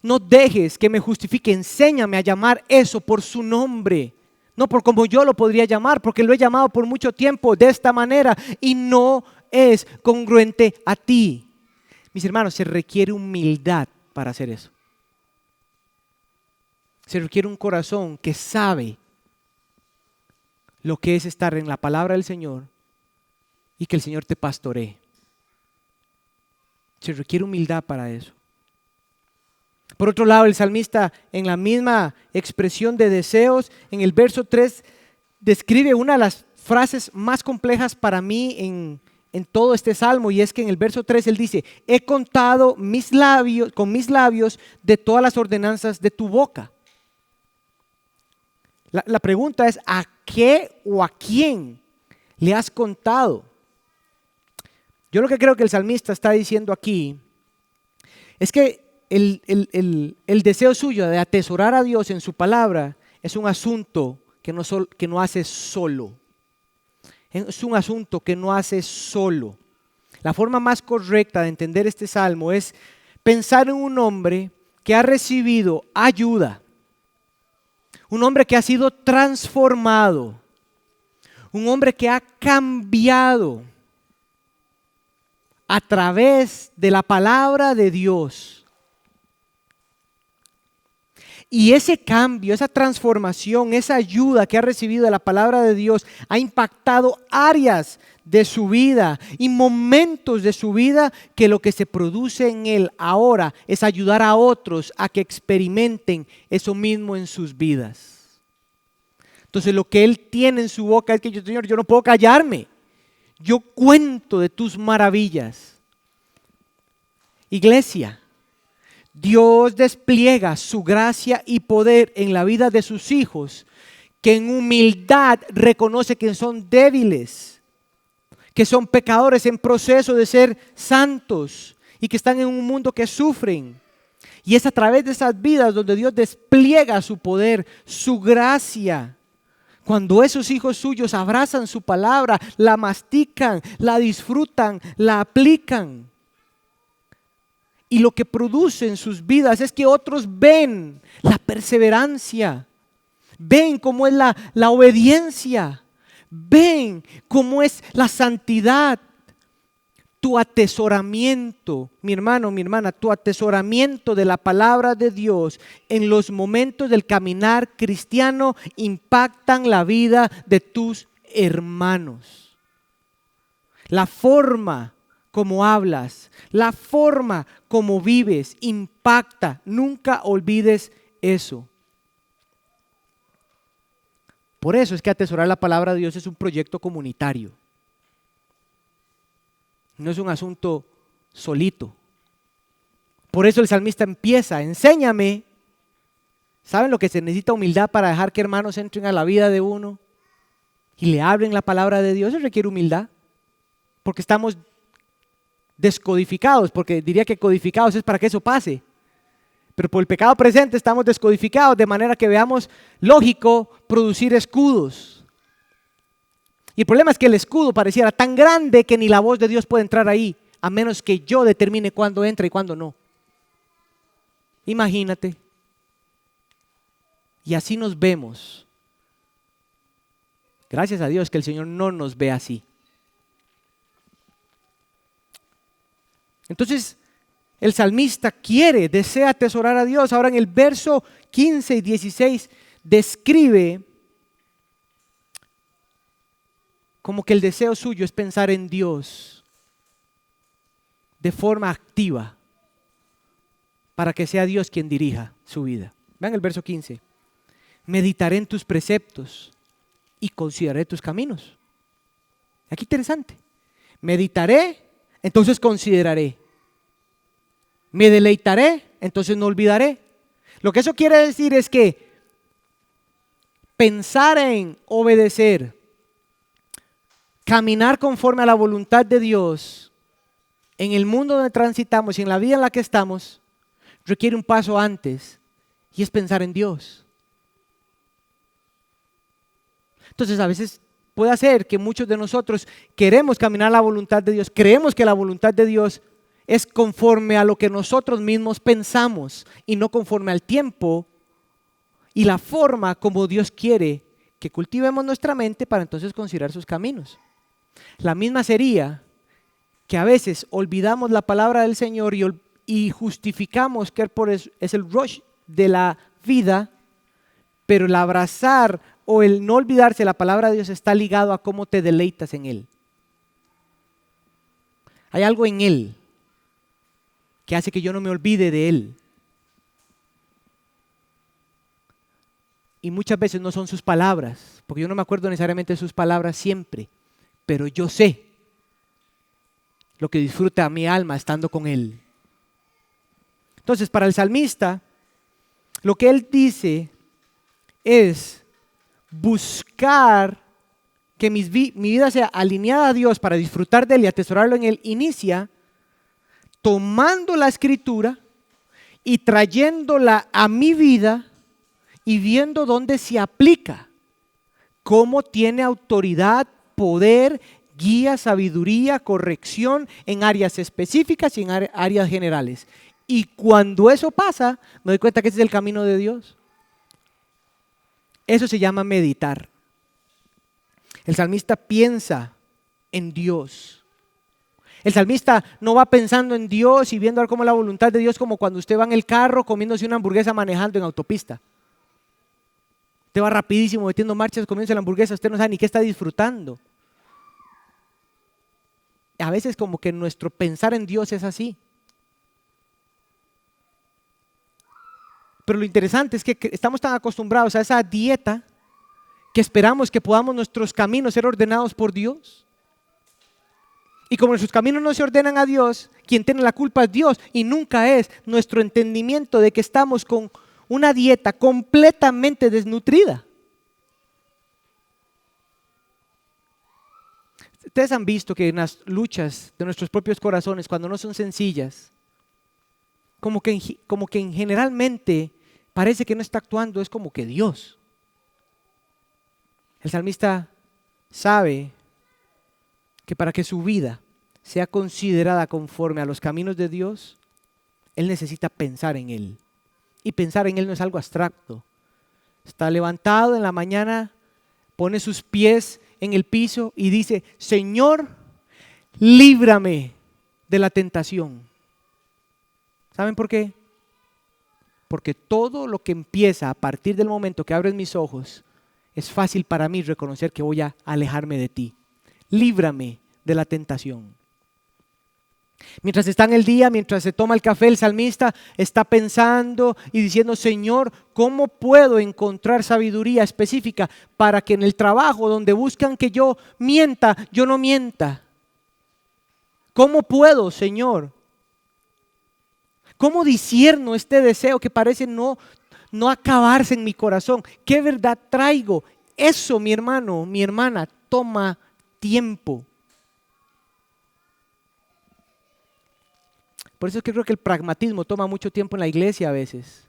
No dejes que me justifique. Enséñame a llamar eso por su nombre. No por como yo lo podría llamar, porque lo he llamado por mucho tiempo de esta manera y no es congruente a ti. Mis hermanos, se requiere humildad para hacer eso. Se requiere un corazón que sabe lo que es estar en la palabra del Señor y que el Señor te pastoree. Se requiere humildad para eso. Por otro lado, el salmista, en la misma expresión de deseos, en el verso 3, describe una de las frases más complejas para mí en todo este salmo, y es que en el verso 3 él dice, he contado con mis labios de todas las ordenanzas de tu boca. La pregunta es, ¿a qué o a quién le has contado? Yo lo que creo que el salmista está diciendo aquí es que el deseo suyo de atesorar a Dios en su palabra es un asunto que no hace solo. Es un asunto que no hace solo. La forma más correcta de entender este salmo es pensar en un hombre que ha recibido ayuda, un hombre que ha sido transformado, un hombre que ha cambiado a través de la palabra de Dios. Y ese cambio, esa transformación, esa ayuda que ha recibido de la palabra de Dios ha impactado áreas de su vida y momentos de su vida que lo que se produce en él ahora es ayudar a otros a que experimenten eso mismo en sus vidas. Entonces lo que él tiene en su boca es que yo, Señor, yo no puedo callarme. Yo cuento de tus maravillas. Iglesia, Dios despliega su gracia y poder en la vida de sus hijos, que en humildad reconoce que son débiles, que son pecadores en proceso de ser santos y que están en un mundo que sufren. Y es a través de esas vidas donde Dios despliega su poder, su gracia. Cuando esos hijos suyos abrazan su palabra, la mastican, la disfrutan, la aplican. Y lo que produce en sus vidas es que otros ven la perseverancia, ven cómo es la obediencia, ven cómo es la santidad. Tu atesoramiento, mi hermano, mi hermana, tu atesoramiento de la palabra de Dios en los momentos del caminar cristiano impactan la vida de tus hermanos. La forma como hablas, la forma como vives impacta. Nunca olvides eso. Por eso es que atesorar la palabra de Dios es un proyecto comunitario. No es un asunto solito. Por eso el salmista empieza, enséñame. ¿Saben lo que se necesita? Humildad para dejar que hermanos entren a la vida de uno y le hablen la palabra de Dios. Eso requiere humildad, porque estamos descodificados, porque diría que codificados es para que eso pase. Pero por el pecado presente estamos descodificados, de manera que veamos lógico producir escudos. Y el problema es que el escudo pareciera tan grande que ni la voz de Dios puede entrar ahí, a menos que yo determine cuándo entra y cuándo no. Imagínate. Y así nos vemos. Gracias a Dios que el Señor no nos ve así. Entonces, el salmista desea atesorar a Dios. Ahora en el verso 15 y 16 describe como que el deseo suyo es pensar en Dios de forma activa para que sea Dios quien dirija su vida. Vean el verso 15. Meditaré en tus preceptos y consideraré tus caminos. Aquí interesante. Meditaré, entonces consideraré. Me deleitaré, entonces no olvidaré. Lo que eso quiere decir es que pensar en obedecer, caminar conforme a la voluntad de Dios en el mundo donde transitamos y en la vida en la que estamos requiere un paso antes, y es pensar en Dios. Entonces a veces puede ser que muchos de nosotros queremos caminar la voluntad de Dios, creemos que la voluntad de Dios es conforme a lo que nosotros mismos pensamos y no conforme al tiempo y la forma como Dios quiere que cultivemos nuestra mente para entonces considerar sus caminos. La misma sería que a veces olvidamos la palabra del Señor y justificamos que es el rush de la vida, pero el abrazar o el no olvidarse de la palabra de Dios está ligado a cómo te deleitas en Él. Hay algo en Él que hace que yo no me olvide de Él. Y muchas veces no son sus palabras, porque yo no me acuerdo necesariamente de sus palabras siempre, pero yo sé lo que disfruta mi alma estando con Él. Entonces, para el salmista, lo que él dice es buscar que mi vida sea alineada a Dios para disfrutar de Él y atesorarlo en Él. Inicia tomando la escritura y trayéndola a mi vida y viendo dónde se aplica. cómo tiene autoridad, poder, guía, sabiduría, corrección en áreas específicas y en áreas generales. Y cuando eso pasa, me doy cuenta que ese es el camino de Dios. Eso se llama meditar. El salmista piensa en Dios. El salmista no va pensando en Dios y viendo a ver cómo es la voluntad de Dios, como cuando usted va en el carro comiéndose una hamburguesa manejando en autopista. Usted va rapidísimo metiendo marchas, comiéndose la hamburguesa, usted no sabe ni qué está disfrutando. A veces como que nuestro pensar en Dios es así. Pero lo interesante es que estamos tan acostumbrados a esa dieta que esperamos que podamos nuestros caminos ser ordenados por Dios. Y como nuestros caminos no se ordenan a Dios, quien tiene la culpa es Dios y nunca es nuestro entendimiento de que estamos con una dieta completamente desnutrida. Ustedes han visto que en las luchas de nuestros propios corazones, cuando no son sencillas, como que generalmente parece que no está actuando, es como que Dios. El salmista sabe que para que su vida sea considerada conforme a los caminos de Dios, él necesita pensar en Él. Y pensar en Él no es algo abstracto. Está levantado en la mañana, pone sus pies en el piso y dice: Señor, líbrame de la tentación. ¿Saben por qué? Porque todo lo que empieza a partir del momento que abres mis ojos, es fácil para mí reconocer que voy a alejarme de ti. Líbrame de la tentación. Mientras está en el día, mientras se toma el café, el salmista está pensando y diciendo: Señor, ¿cómo puedo encontrar sabiduría específica para que en el trabajo donde buscan que yo mienta, yo no mienta? ¿Cómo puedo, Señor? ¿Cómo discierno este deseo que parece no acabarse en mi corazón? ¿Qué verdad traigo? Eso, mi hermano, mi hermana, toma tiempo. Por eso es que creo que el pragmatismo toma mucho tiempo en la iglesia a veces.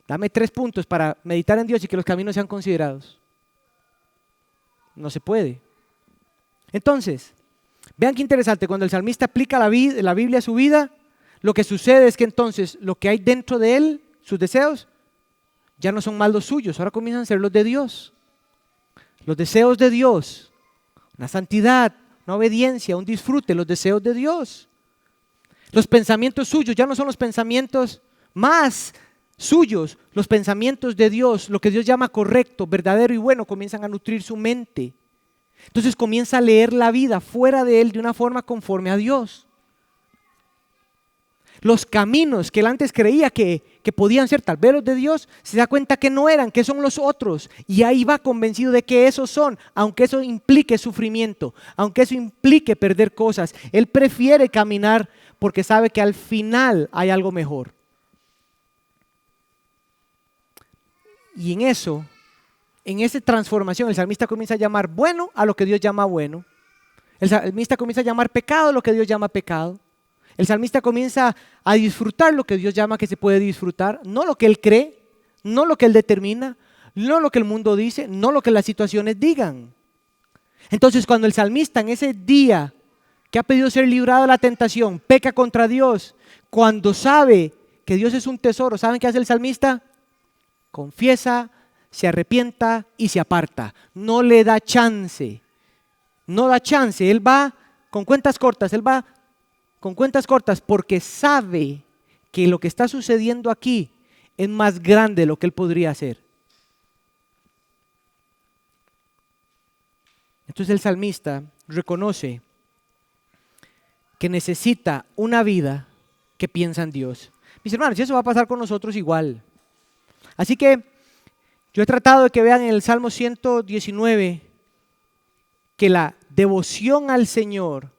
Dame 3 puntos para meditar en Dios y que los caminos sean considerados. No se puede. Entonces, vean qué interesante, cuando el salmista aplica la Biblia a su vida, lo que sucede es que entonces lo que hay dentro de él, sus deseos, ya no son más los suyos, ahora comienzan a ser los de Dios. Los deseos de Dios, una santidad, una obediencia, un disfrute, los deseos de Dios. Los pensamientos suyos ya no son los pensamientos más suyos, los pensamientos de Dios, lo que Dios llama correcto, verdadero y bueno, comienzan a nutrir su mente. Entonces comienza a leer la vida fuera de él de una forma conforme a Dios. Los caminos que él antes creía que podían ser tal vez los de Dios, se da cuenta que no eran, que son los otros. Y ahí va convencido de que esos son, aunque eso implique sufrimiento, aunque eso implique perder cosas. Él prefiere caminar porque sabe que al final hay algo mejor. Y en esa transformación, el salmista comienza a llamar bueno a lo que Dios llama bueno. El salmista comienza a llamar pecado a lo que Dios llama pecado. El salmista comienza a disfrutar lo que Dios llama que se puede disfrutar, no lo que él cree, no lo que él determina, no lo que el mundo dice, no lo que las situaciones digan. Entonces, cuando el salmista en ese día que ha pedido ser librado de la tentación, peca contra Dios, cuando sabe que Dios es un tesoro, ¿saben qué hace el salmista? Confiesa, se arrepienta y se aparta. No le da chance. No da chance. Él va con cuentas cortas. Porque sabe que lo que está sucediendo aquí es más grande de lo que él podría hacer. Entonces el salmista reconoce que necesita una vida que piensa en Dios. Mis hermanos, y eso va a pasar con nosotros igual. Así que yo he tratado de que vean en el Salmo 119 que la devoción al Señor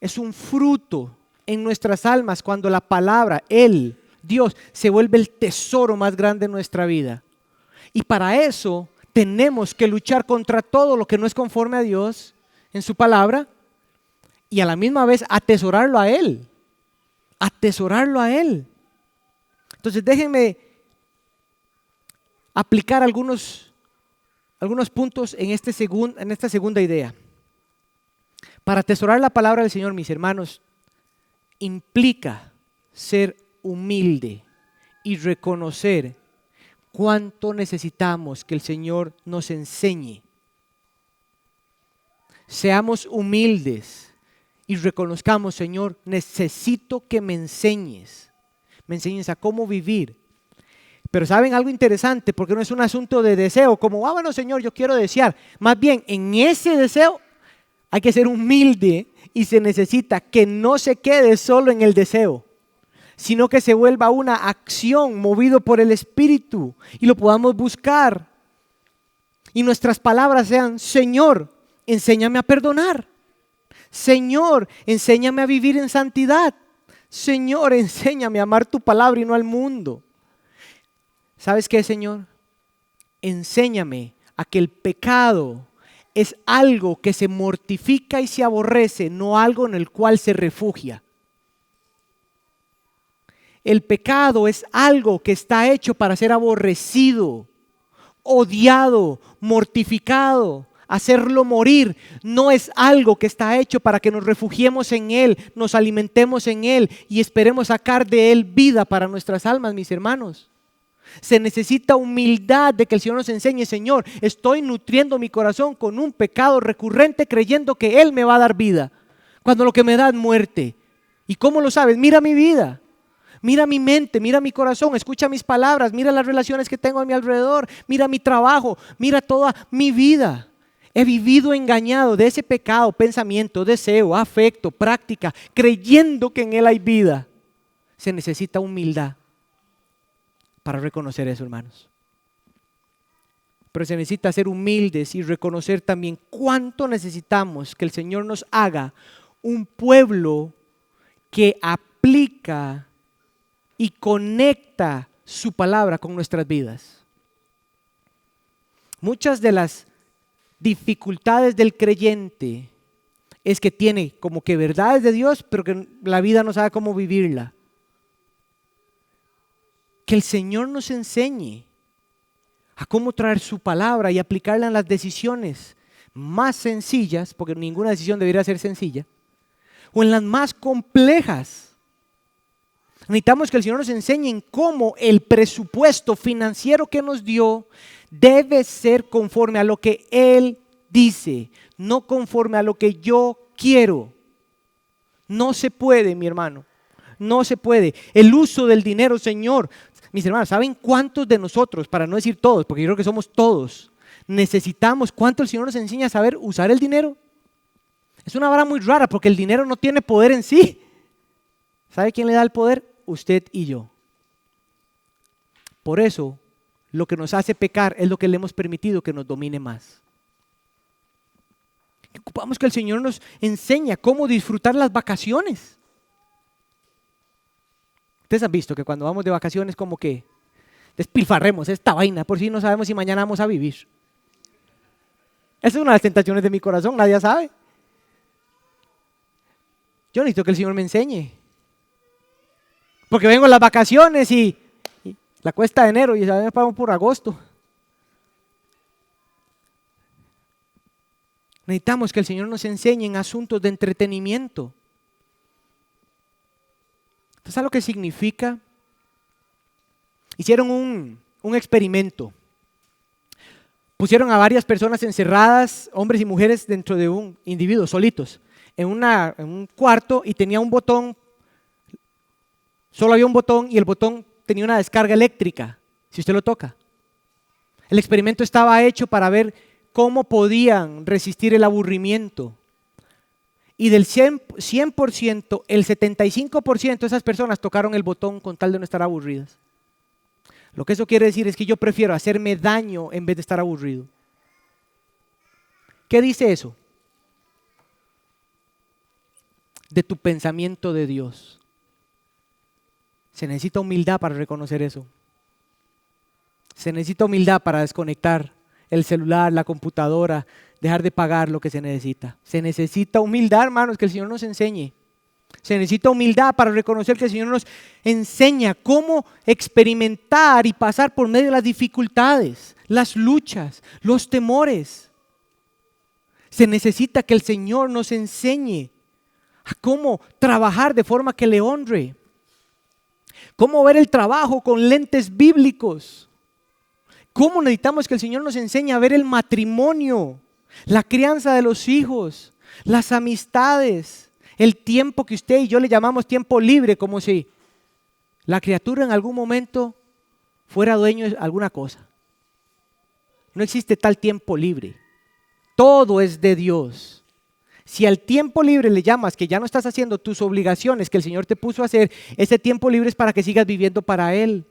es un fruto en nuestras almas cuando la palabra, Él, Dios, se vuelve el tesoro más grande de nuestra vida. Y para eso tenemos que luchar contra todo lo que no es conforme a Dios en su palabra y a la misma vez atesorarlo a Él. Atesorarlo a Él. Entonces déjenme aplicar algunos algunos puntos en esta segunda idea. Para atesorar la palabra del Señor, mis hermanos, implica ser humilde y reconocer cuánto necesitamos que el Señor nos enseñe. Seamos humildes y reconozcamos, Señor, necesito que me enseñes a cómo vivir. Pero ¿saben algo interesante? Porque no es un asunto de deseo, como, bueno, Señor, yo quiero desear. Más bien, en ese deseo hay que ser humilde y se necesita que no se quede solo en el deseo, sino que se vuelva una acción movido por el Espíritu y lo podamos buscar. Y nuestras palabras sean: Señor, enséñame a perdonar. Señor, enséñame a vivir en santidad. Señor, enséñame a amar tu palabra y no al mundo. ¿Sabes qué, Señor? Enséñame a que el pecado es algo que se mortifica y se aborrece, no algo en el cual se refugia. El pecado es algo que está hecho para ser aborrecido, odiado, mortificado, hacerlo morir. No es algo que está hecho para que nos refugiemos en Él, nos alimentemos en Él y esperemos sacar de Él vida para nuestras almas, mis hermanos. Se necesita humildad de que el Señor nos enseñe: Señor, estoy nutriendo mi corazón con un pecado recurrente creyendo que Él me va a dar vida, cuando lo que me da es muerte. ¿Y cómo lo sabes? Mira mi vida, mira mi mente, mira mi corazón, escucha mis palabras, mira las relaciones que tengo a mi alrededor, mira mi trabajo, mira toda mi vida. He vivido engañado de ese pecado, pensamiento, deseo, afecto, práctica, creyendo que en Él hay vida. Se necesita humildad para reconocer eso, hermanos. Pero se necesita ser humildes y reconocer también cuánto necesitamos que el Señor nos haga un pueblo que aplica y conecta su palabra con nuestras vidas. Muchas de las dificultades del creyente es que tiene como que verdades de Dios, pero que la vida no sabe cómo vivirla. Que el Señor nos enseñe a cómo traer su palabra y aplicarla en las decisiones más sencillas, porque ninguna decisión debería ser sencilla, o en las más complejas. Necesitamos que el Señor nos enseñe en cómo el presupuesto financiero que nos dio debe ser conforme a lo que Él dice, no conforme a lo que yo quiero. No se puede, mi hermano, no se puede. El uso del dinero, Señor. Mis hermanos, ¿saben cuántos de nosotros, para no decir todos, porque yo creo que somos todos, necesitamos, cuánto el Señor nos enseña a saber usar el dinero? Es una vara muy rara porque el dinero no tiene poder en sí. ¿Sabe quién le da el poder? Usted y yo. Por eso, lo que nos hace pecar es lo que le hemos permitido que nos domine más. Ocupamos que el Señor nos enseñe cómo disfrutar las vacaciones. Ustedes han visto que cuando vamos de vacaciones como que despilfarremos esta vaina por si no sabemos si mañana vamos a vivir. Esa es una de las tentaciones de mi corazón, nadie sabe. Yo necesito que el Señor me enseñe. Porque vengo a las vacaciones y la cuesta de enero y ya me pago por agosto. Necesitamos que el Señor nos enseñe en asuntos de entretenimiento. ¿Sabes lo que significa? Hicieron un experimento. Pusieron a varias personas encerradas, hombres y mujeres, dentro de un individuo, solitos, en un cuarto, y tenía un botón. Solo había un botón y el botón tenía una descarga eléctrica, si usted lo toca. El experimento estaba hecho para ver cómo podían resistir el aburrimiento. Y del 100%, el 75% de esas personas tocaron el botón con tal de no estar aburridas. Lo que eso quiere decir es que yo prefiero hacerme daño en vez de estar aburrido. ¿Qué dice eso? De tu pensamiento de Dios. Se necesita humildad para reconocer eso. Se necesita humildad para desconectar el celular, la computadora, dejar de pagar lo que se necesita. Se necesita humildad, hermanos, que el Señor nos enseñe. Se necesita humildad para reconocer que el Señor nos enseña cómo experimentar y pasar por medio de las dificultades, las luchas, los temores. Se necesita que el Señor nos enseñe a cómo trabajar de forma que le honre. Cómo ver el trabajo con lentes bíblicos. Cómo necesitamos que el Señor nos enseñe a ver el matrimonio, la crianza de los hijos, las amistades, el tiempo que usted y yo le llamamos tiempo libre, como si la criatura en algún momento fuera dueño de alguna cosa. No existe tal tiempo libre. Todo es de Dios. Si al tiempo libre le llamas que ya no estás haciendo tus obligaciones que el Señor te puso a hacer, ese tiempo libre es para que sigas viviendo para Él.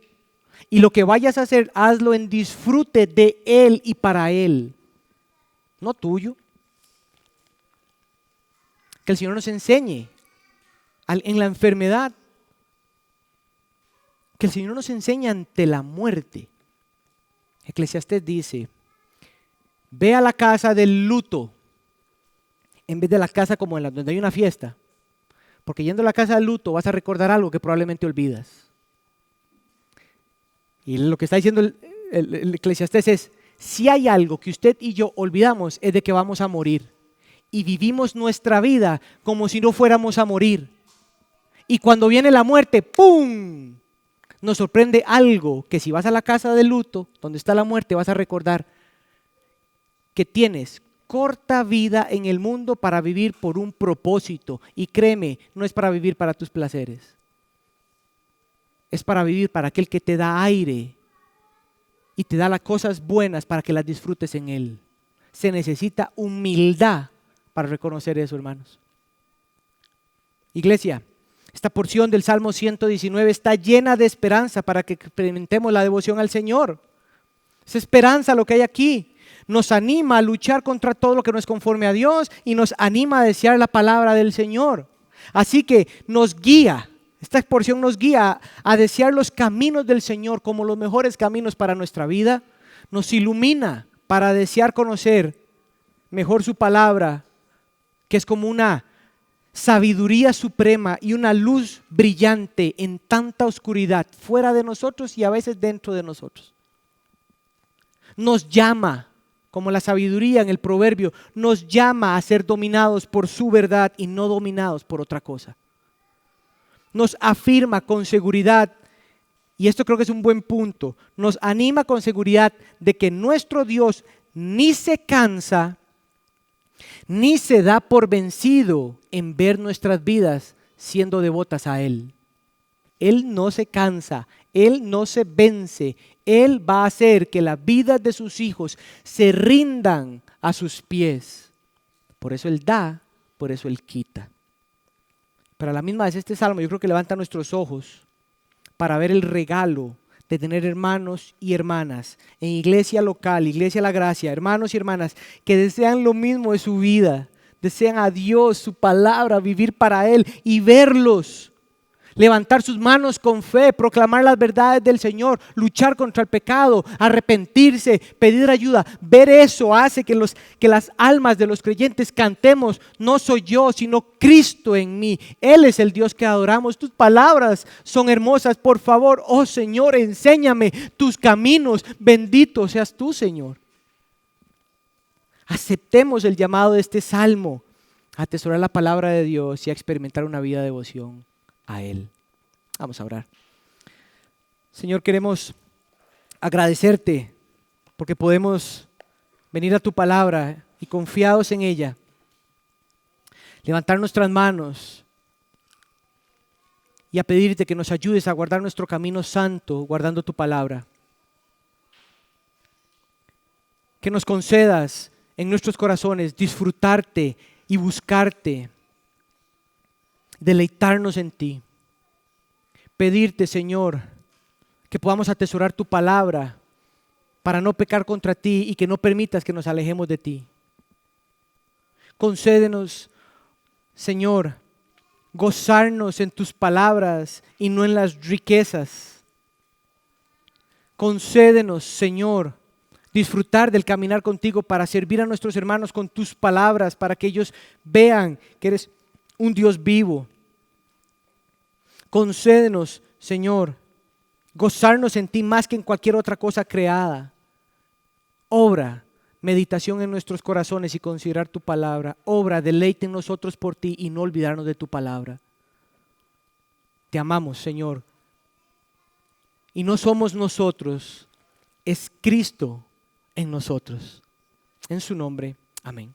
Y lo que vayas a hacer, hazlo en disfrute de Él y para Él, no tuyo. Que el Señor nos enseñe en la enfermedad, que el Señor nos enseñe ante la muerte. Eclesiastés dice, ve a la casa del luto en vez de la casa como en la donde hay una fiesta, porque yendo a la casa del luto vas a recordar algo que probablemente olvidas. Y lo que está diciendo el Eclesiastés es, si hay algo que usted y yo olvidamos es de que vamos a morir. Y vivimos nuestra vida como si no fuéramos a morir. Y cuando viene la muerte, ¡pum!, nos sorprende algo que si vas a la casa del luto, donde está la muerte, vas a recordar que tienes corta vida en el mundo para vivir por un propósito. Y créeme, no es para vivir para tus placeres. Es para vivir para aquel que te da aire y te da las cosas buenas para que las disfrutes en Él. Se necesita humildad para reconocer eso, hermanos. Iglesia, esta porción del Salmo 119 está llena de esperanza para que experimentemos la devoción al Señor. Es esperanza lo que hay aquí. Nos anima a luchar contra todo lo que no es conforme a Dios y nos anima a desear la palabra del Señor. Así que nos guía. Esta porción nos guía a desear los caminos del Señor como los mejores caminos para nuestra vida. Nos ilumina para desear conocer mejor su palabra, que es como una sabiduría suprema y una luz brillante en tanta oscuridad fuera de nosotros y a veces dentro de nosotros. Nos llama, como la sabiduría en el proverbio, nos llama a ser dominados por su verdad y no dominados por otra cosa. Nos afirma con seguridad, y esto creo que es un buen punto, nos anima con seguridad de que nuestro Dios ni se cansa, ni se da por vencido en ver nuestras vidas siendo devotas a Él. Él no se cansa, Él no se vence, Él va a hacer que las vidas de sus hijos se rindan a sus pies. Por eso Él da, por eso Él quita. Pero a la misma vez este salmo yo creo que levanta nuestros ojos para ver el regalo de tener hermanos y hermanas en iglesia local, iglesia La Gracia, hermanos y hermanas que desean lo mismo de su vida, desean a Dios, su palabra, vivir para Él y verlos. Levantar sus manos con fe, proclamar las verdades del Señor, luchar contra el pecado, arrepentirse, pedir ayuda. Ver eso hace que las almas de los creyentes cantemos, no soy yo, sino Cristo en mí. Él es el Dios que adoramos. Tus palabras son hermosas. Por favor, oh Señor, enséñame tus caminos. Bendito seas tú, Señor. Aceptemos el llamado de este salmo a atesorar la palabra de Dios y a experimentar una vida de devoción a Él. Vamos a orar. Señor, queremos agradecerte porque podemos venir a tu palabra y confiados en ella, levantar nuestras manos y a pedirte que nos ayudes a guardar nuestro camino santo, guardando tu palabra. Que nos concedas en nuestros corazones disfrutarte y buscarte, deleitarnos en ti. Pedirte, Señor, que podamos atesorar tu palabra para no pecar contra ti y que no permitas que nos alejemos de ti. Concédenos, Señor, gozarnos en tus palabras y no en las riquezas. Concédenos, Señor, disfrutar del caminar contigo para servir a nuestros hermanos con tus palabras, para que ellos vean que eres un Dios vivo. Concédenos, Señor, gozarnos en ti más que en cualquier otra cosa creada. Obra meditación en nuestros corazones y considerar tu palabra. Obra deleite en nosotros por ti y no olvidarnos de tu palabra. Te amamos, Señor. Y no somos nosotros, es Cristo en nosotros. En su nombre, amén.